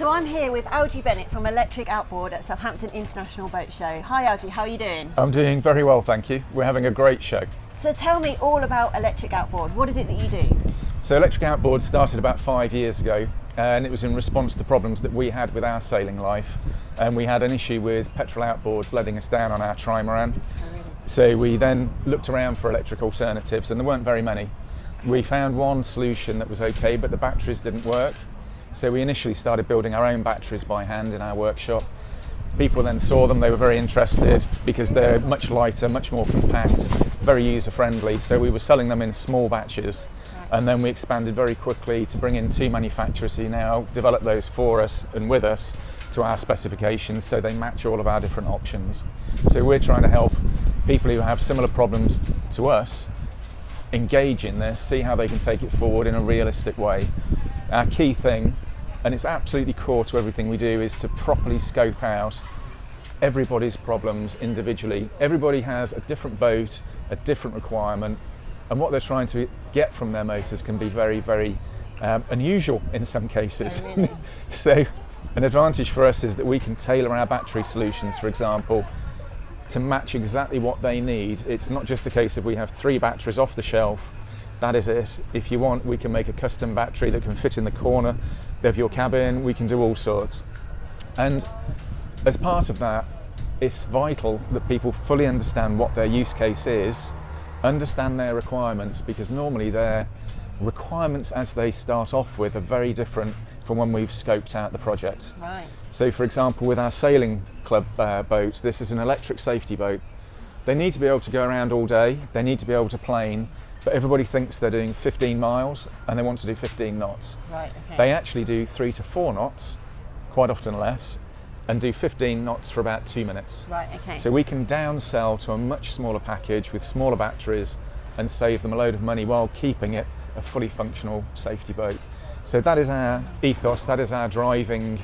So I'm here with Algie Bennett from Electric Outboard at Southampton International Boat Show. Hi Algie, how are you doing? I'm doing very well, thank you. We're having a great show. So tell me all about Electric Outboard. What is it that you do? So Electric Outboard started about 5 years ago, and it was in response to problems that we had with our sailing life. And we had an issue with petrol outboards letting us down on our trimaran. Oh, really? So we then looked around for electric alternatives, and there weren't very many. We found one solution that was okay, but the batteries didn't work. So we initially started building our own batteries by hand in our workshop. People then saw them, they were very interested because they're much lighter, much more compact, very user-friendly. So we were selling them in small batches. And then we expanded very quickly to bring in 2 manufacturers who now develop those for us and with us to our specifications, so they match all of our different options. So we're trying to help people who have similar problems to us engage in this, see how they can take it forward in a realistic way. Our key thing, and it's absolutely core to everything we do, is to properly scope out everybody's problems individually. Everybody has a different boat, a different requirement, and what they're trying to get from their motors can be very, very unusual in some cases. Oh, really? So an advantage for us is that we can tailor our battery solutions, for example, to match exactly what they need. It's not just a case of we have 3 batteries off the shelf, that is it. If you want, we can make a custom battery that can fit in the corner of your cabin. We can do all sorts. And as part of that, it's vital that people fully understand what their use case is, understand their requirements, because normally their requirements as they start off with are very different from when we've scoped out the project. Right. So for example, with our sailing club boats, this is an electric safety boat. They need to be able to go around all day, they need to be able to plane, but everybody thinks they're doing 15 miles and they want to do 15 knots. Right, okay. They actually do 3 to 4 knots, quite often less, and do 15 knots for about 2 minutes. Right, okay. So we can downsell to a much smaller package with smaller batteries and save them a load of money while keeping it a fully functional safety boat. So that is our ethos, that is our driving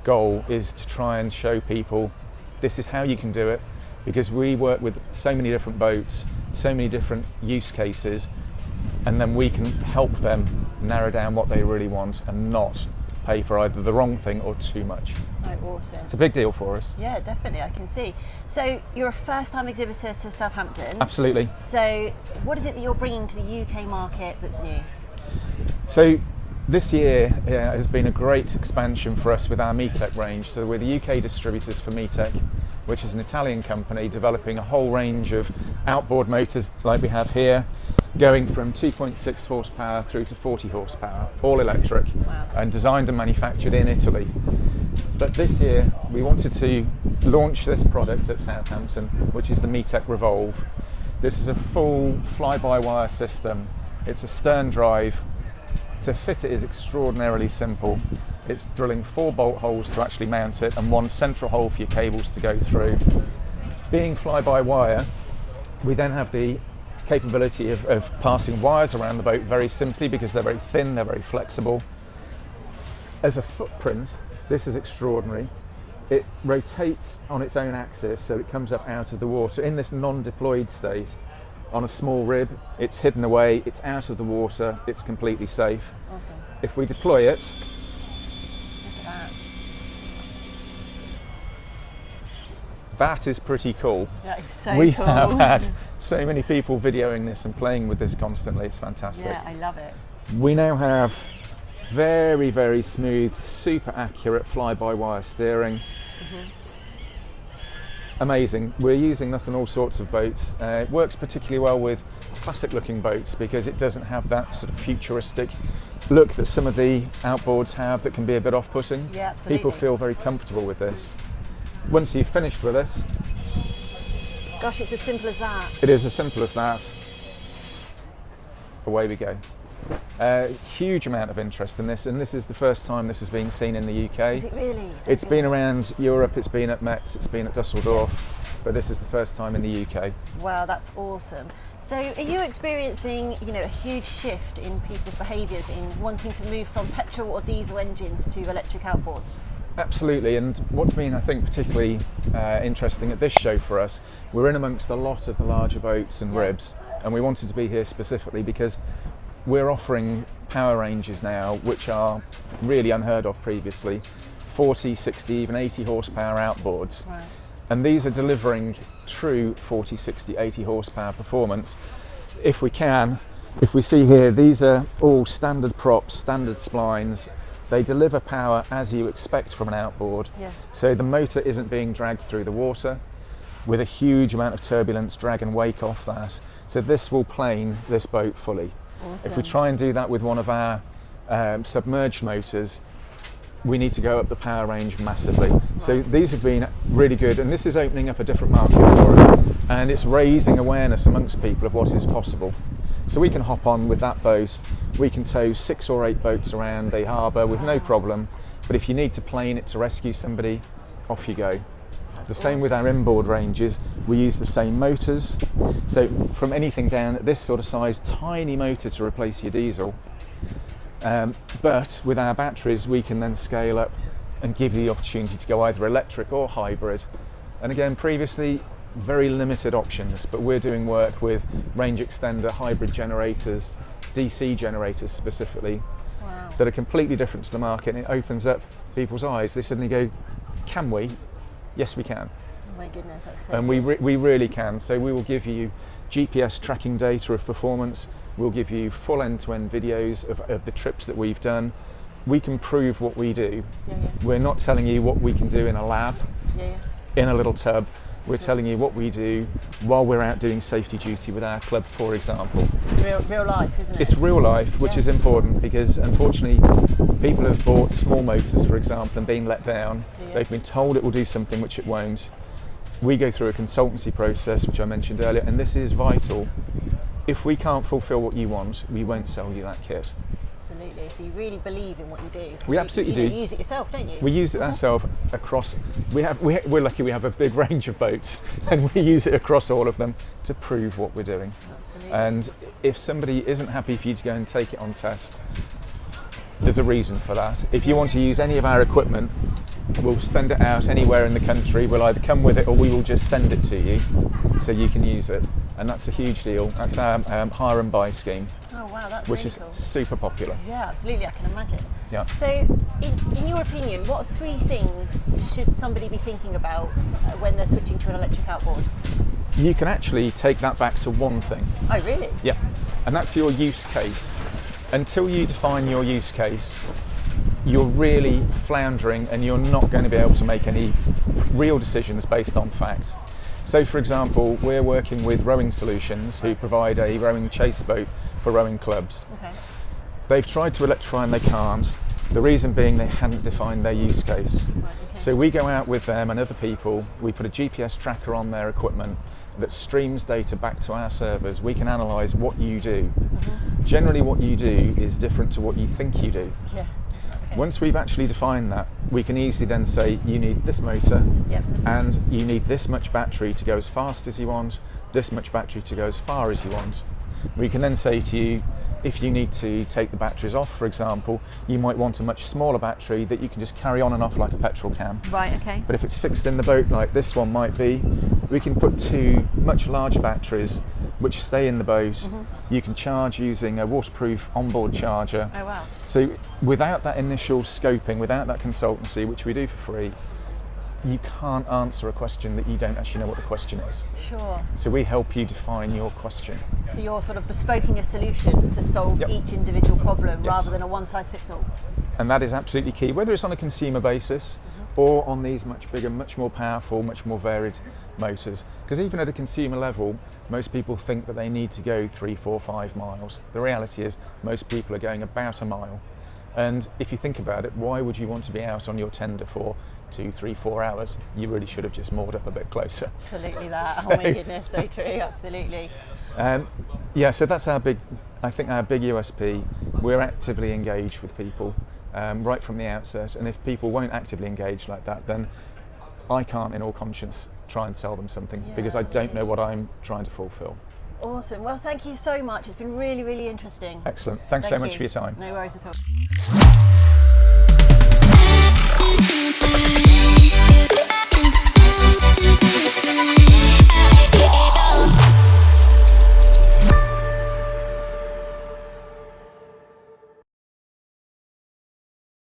goal, is to try and show people this is how you can do it, because we work with so many different boats, so many different use cases, and then we can help them narrow down what they really want and not pay for either the wrong thing or too much. Oh, awesome. It's a big deal for us. Yeah, definitely, I can see. So you're a first-time exhibitor to Southampton. Absolutely. So what is it that you're bringing to the UK market that's new? So this year has been a great expansion for us with our Metec range. So we're the UK distributors for Metec, which is an Italian company developing a whole range of outboard motors like we have here, going from 2.6 horsepower through to 40 horsepower, all electric. Wow. And designed and manufactured in Italy. But this year we wanted to launch this product at Southampton, which is the Metec Revolve. This is a full fly-by-wire system. It's a stern drive. To fit it is extraordinarily simple. It's drilling 4 bolt holes to actually mount it and 1 central hole for your cables to go through. Being fly-by-wire, we then have the capability of passing wires around the boat very simply because they're very thin, they're very flexible. As a footprint, this is extraordinary. It rotates on its own axis, so it comes up out of the water in this non-deployed state. On a small rib, it's hidden away, it's out of the water, it's completely safe. Awesome. If we deploy it, Look at that. that is pretty cool. That is so We cool. have had so many people videoing this and playing with this constantly, it's fantastic. Yeah, I love it. We now have very, very smooth, super accurate fly-by-wire steering. Mm-hmm. Amazing. We're using this on all sorts of boats. It works particularly well with classic looking boats because it doesn't have that sort of futuristic look that some of the outboards have that can be a bit off-putting. Yeah, absolutely. People feel very comfortable with this. Once you've finished with it, Gosh, it's as simple as that. it is as simple as that. Away we go. Huge amount of interest in this, and this is the first time this has been seen in the UK. Is it really? It's been around Europe, it's been at Metz, it's been at Dusseldorf, but this is the first time in the UK. Wow, that's awesome. So are you experiencing, a huge shift in people's behaviours in wanting to move from petrol or diesel engines to electric outboards? Absolutely, and what's been, I think, particularly interesting at this show for us, we're in amongst a lot of the larger boats and ribs, and we wanted to be here specifically because we're offering power ranges now which are really unheard of previously. 40, 60, even 80 horsepower outboards. Right. And these are delivering true 40, 60, 80 horsepower performance. If we see here, these are all standard props, standard splines. They deliver power as you expect from an outboard. Yeah. So the motor isn't being dragged through the water with a huge amount of turbulence, drag and wake off that. So this will plane this boat fully. Awesome. If we try and do that with one of our submerged motors, we need to go up the power range massively. Right. So these have been really good, and this is opening up a different market for us, and it's raising awareness amongst people of what is possible. So we can hop on with that boat, we can tow 6 or 8 boats around the harbour with no problem, but if you need to plane it to rescue somebody, off you go. The same with our inboard ranges, we use the same motors, so from anything down at this sort of size, tiny motor to replace your diesel, but with our batteries we can then scale up and give you the opportunity to go either electric or hybrid. And again, previously very limited options, but we're doing work with range extender hybrid generators, DC generators specifically. Wow. That are completely different to the market, and it opens up people's eyes. They suddenly go, can we? Yes, we can. Oh my goodness, that's so And we really can. So we will give you GPS tracking data of performance. We'll give you full end-to-end videos of the trips that we've done. We can prove what we do. Yeah. We're not telling you what we can do in a lab, Yeah. in a little tub. We're telling you what we do while we're out doing safety duty with our club, for example. It's real life, isn't it? It's real life, which is important, because unfortunately people have bought small motors, for example, and been let down. Yeah. They've been told it will do something which it won't. We go through a consultancy process, which I mentioned earlier, and this is vital. If we can't fulfill what you want, we won't sell you that kit. Absolutely. So you really believe in what you do. We absolutely do. You use it yourself, don't you? We use it ourselves across. We're lucky we have a big range of boats, and we use it across all of them to prove what we're doing. Absolutely. And if somebody isn't happy for you to go and take it on test, there's a reason for that. If you want to use any of our equipment, we'll send it out anywhere in the country. We'll either come with it or we will just send it to you so you can use it. And that's a huge deal. That's our hire and buy scheme. Oh wow, that's which really is cool. super popular. Yeah, absolutely, I can imagine. Yeah. So, in your opinion, what 3 things should somebody be thinking about when they're switching to an electric outboard? You can actually take that back to one thing. Oh, really? Yeah, and that's your use case. Until you define your use case, you're really floundering and you're not going to be able to make any real decisions based on fact. So for example, we're working with Rowing Solutions, who provide a rowing chase boat for rowing clubs. Okay. They've tried to electrify and they can't. The reason being they hadn't defined their use case. Right, okay. So we go out with them and other people, we put a GPS tracker on their equipment that streams data back to our servers. We can analyse what you do. Mm-hmm. Generally what you do is different to what you think you do. Yeah. Okay. Once we've actually defined that, we can easily then say you need this motor, Yep. and you need this much battery to go as fast as you want, this much battery to go as far as you want. We can then say to you, if you need to take the batteries off, for example, you might want a much smaller battery that you can just carry on and off like a petrol can. Right, okay. But if it's fixed in the boat like this one might be, we can put 2 much larger batteries which stay in the boat. Mm-hmm. You can charge using a waterproof onboard charger. Oh wow. So without that initial scoping, without that consultancy, which we do for free, you can't answer a question that you don't actually know what the question is. Sure. So we help you define your question. So you're sort of bespoking a solution to solve Yep. each individual problem Yes. rather than a one-size-fits-all. And that is absolutely key, whether it's on a consumer basis or on these much bigger, much more powerful, much more varied motors. Because even at a consumer level, most people think that they need to go 3, 4, 5 miles. The reality is most people are going about a mile. And if you think about it, why would you want to be out on your tender for 2, 3, 4 hours? You really should have just moored up a bit closer. Absolutely that. So- Oh my goodness, so true, absolutely. Yeah, so that's our big USP. We're actively engaged with people right from the outset, and if people won't actively engage like that, then I can't in all conscience try and sell them something, Yeah, because I don't absolutely. know what I'm trying to fulfill. Awesome. Well, thank you so much. It's been really, really interesting. Excellent. Thanks so Thank much you. for your time. No worries at all.